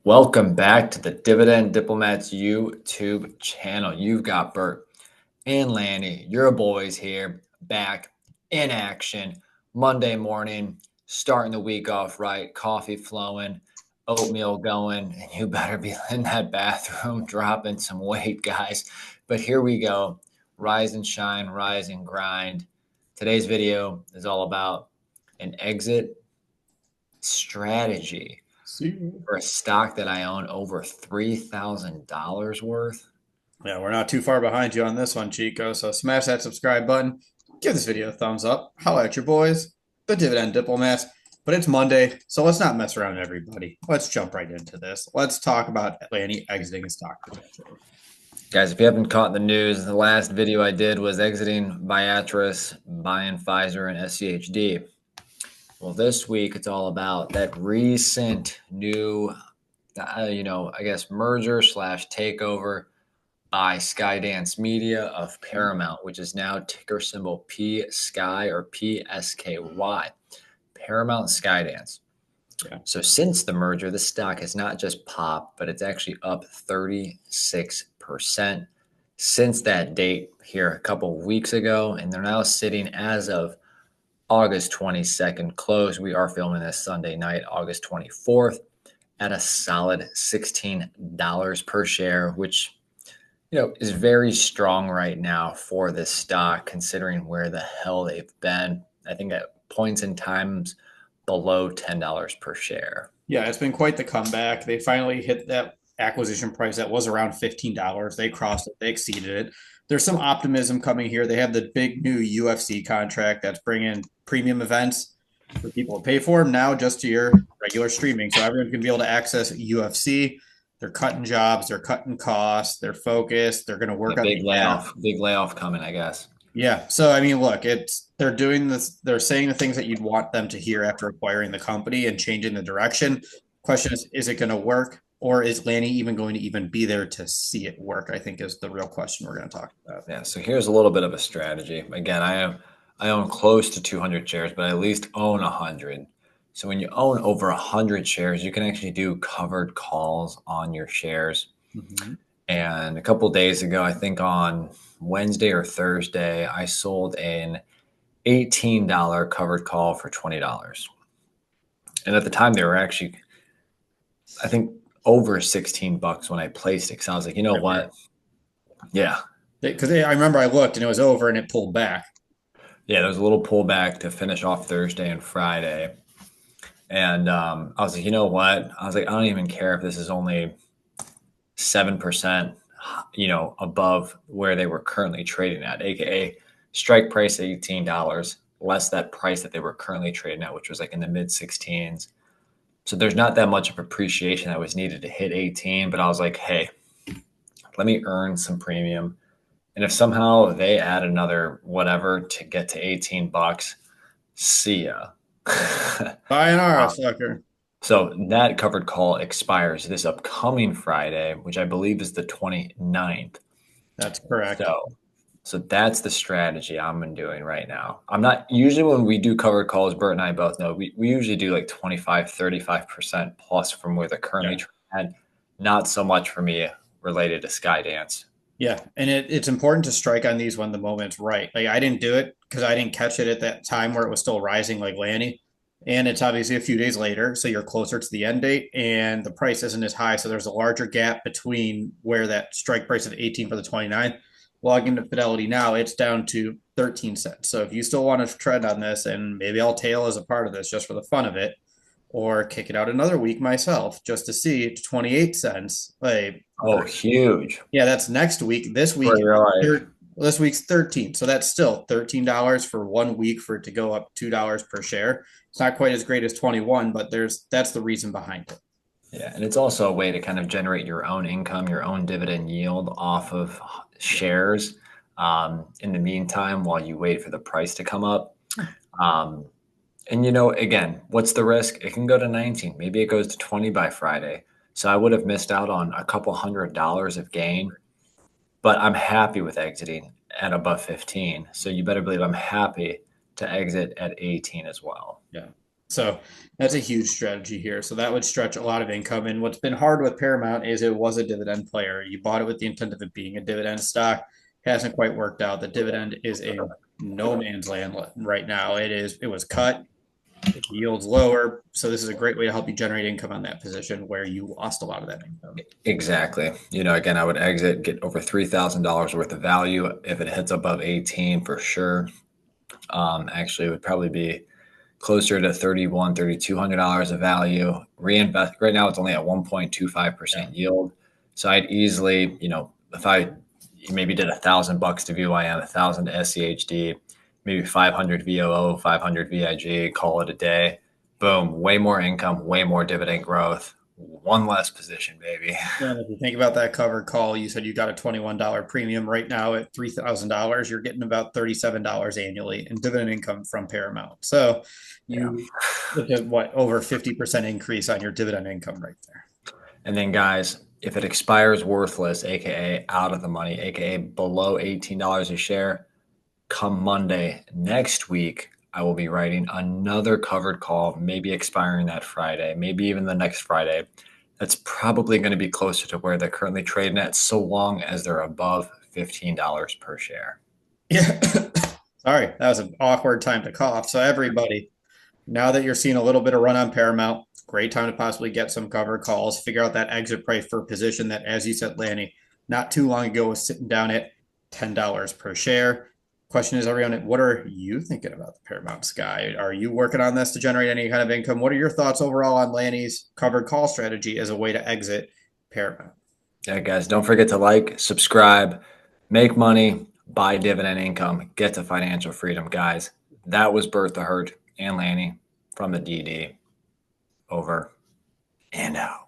Welcome back to the Dividend Diplomats YouTube channel. You've got Bert and Lanny, your boys here, back in action. Monday morning, starting the week off right, coffee flowing, oatmeal going, and you better be in that bathroom dropping some weight, guys. But here we go. Rise and shine, rise and grind. Today's video is all about an exit strategy for a stock that I own over $3,000 worth. Yeah, we're not too far behind you on this one, Chico. So smash that subscribe button. Give this video a thumbs up. Holla at your boys, the Dividend Diplomats. But it's Monday, so let's not mess around, everybody. Let's jump right into this. Let's talk about Lanny exiting his stock potential. Guys, if you haven't caught the news, the last video I did was exiting Viatris, buying Pfizer and SCHD. Well, this week it's all about that recent new, I guess merger / takeover by Skydance Media of Paramount, which is now ticker symbol PSKY or PSKY, Paramount Skydance. Yeah. So since the merger, the stock has not just popped, but it's actually up 36% since that date here a couple of weeks ago. And they're now sitting as of August 22nd close. We are filming this Sunday night, August 24th, at a solid $16 per share, which is very strong right now for this stock, considering where the hell they've been. I think at points in times below $10 per share. Yeah, it's been quite the comeback. They finally hit that acquisition price that was around $15. They crossed it, they exceeded it. There's some optimism coming here. They have the big new UFC contract that's bringing premium events for people to pay for them now just to your regular streaming. So everyone's going to be able to access UFC. They're cutting jobs, they're cutting costs, they're focused, they're going to work on big layoff coming, I guess. Yeah. So I mean, look, they're doing this, they're saying the things that you'd want them to hear after acquiring the company and changing the direction. Question is it going to work? Or is Lanny even going to even be there to see it work? I think is the real question we're going to talk about. Yeah. So here's a little bit of a strategy. Again, I own close to 200 shares, but I at least own 100. So when you own over 100 shares, you can actually do covered calls on your shares. Mm-hmm. And a couple of days ago, I think on Wednesday or Thursday, I sold an $18 covered call for $20. And at the time, they were actually, I think, over $16 when I placed it. Because I was like, you know what? Yeah. Because I remember I looked and it was over and it pulled back. Yeah, there was a little pullback to finish off Thursday and Friday. And I was like, you know what? I was like, I don't even care if this is only 7%, above where they were currently trading at, aka strike price at $18, less that price that they were currently trading at, which was like in the mid 16s. So there's not that much of appreciation that was needed to hit 18, but I was like, hey, let me earn some premium. And if somehow they add another whatever to get to $18, see ya. Buy an RF sucker. So that covered call expires this upcoming Friday, which I believe is the 29th. That's correct. So that's the strategy I'm doing right now. I'm not usually when we do covered calls, Bert and I both know we usually do like 25, 35% plus from where they're currently at. Not so much for me related to Skydance. Yeah, and it's important to strike on these when the moment's right. Like I didn't do it because I didn't catch it at that time where it was still rising like Lanny. And it's obviously a few days later, so you're closer to the end date and the price isn't as high. So there's a larger gap between where that strike price of 18 for the 29th. Log into Fidelity now, it's down to 13 cents. So if you still want to tread on this, and maybe I'll tail as a part of this just for the fun of it, or kick it out another week myself just to see 28 cents. Like, oh, huge. Yeah, that's next week. This week, this week's 13. So that's still $13 for 1 week for it to go up $2 per share. It's not quite as great as 21, but that's the reason behind it. Yeah, and it's also a way to kind of generate your own income, your own dividend yield off of shares in the meantime while you wait for the price to come up. And, again, what's the risk? It can go to 19. Maybe it goes to 20 by Friday. So I would have missed out on a couple $100 of gain, but I'm happy with exiting at above 15. So you better believe I'm happy to exit at 18 as well. Yeah. So that's a huge strategy here. So that would stretch a lot of income. And what's been hard with Paramount is it was a dividend player. You bought it with the intent of it being a dividend stock. Hasn't quite worked out. The dividend is in no man's land right now. It was cut. It yields lower. So this is a great way to help you generate income on that position where you lost a lot of that income. Exactly. Again, I would exit, get over $3,000 worth of value. If it hits above 18 for sure. Actually, it would probably be closer to $3,200 of value. Reinvest right now, it's only at 1.25% yield. So I'd easily, if I maybe did $1,000 to VYM, 1,000 to SCHD, maybe 500 VOO, 500 VIG, call it a day. Boom, way more income, way more dividend growth. One less position, baby. And if you think about that covered call, you said you got a $21 premium right now at $3,000. You're getting about $37 annually in dividend income from Paramount. So Yeah. you look at what over 50% increase on your dividend income right there. And then, guys, if it expires worthless, aka out of the money, aka below $18 a share, come Monday next week, I will be writing another covered call, maybe expiring that Friday, maybe even the next Friday. That's probably going to be closer to where they're currently trading at, so long as they're above $15 per share. Yeah. Sorry, that was an awkward time to cough. So everybody, now that you're seeing a little bit of run on Paramount, great time to possibly get some covered calls, figure out that exit price for a position that, as you said, Lanny, not too long ago was sitting down at $10 per share. Question is, everyone, what are you thinking about the Paramount Sky? Are you working on this to generate any kind of income? What are your thoughts overall on Lanny's covered call strategy as a way to exit Paramount? Yeah, guys, don't forget to like, subscribe, make money, buy dividend income, get to financial freedom, guys. That was Bertha Hurt and Lanny from the DD. Over and out.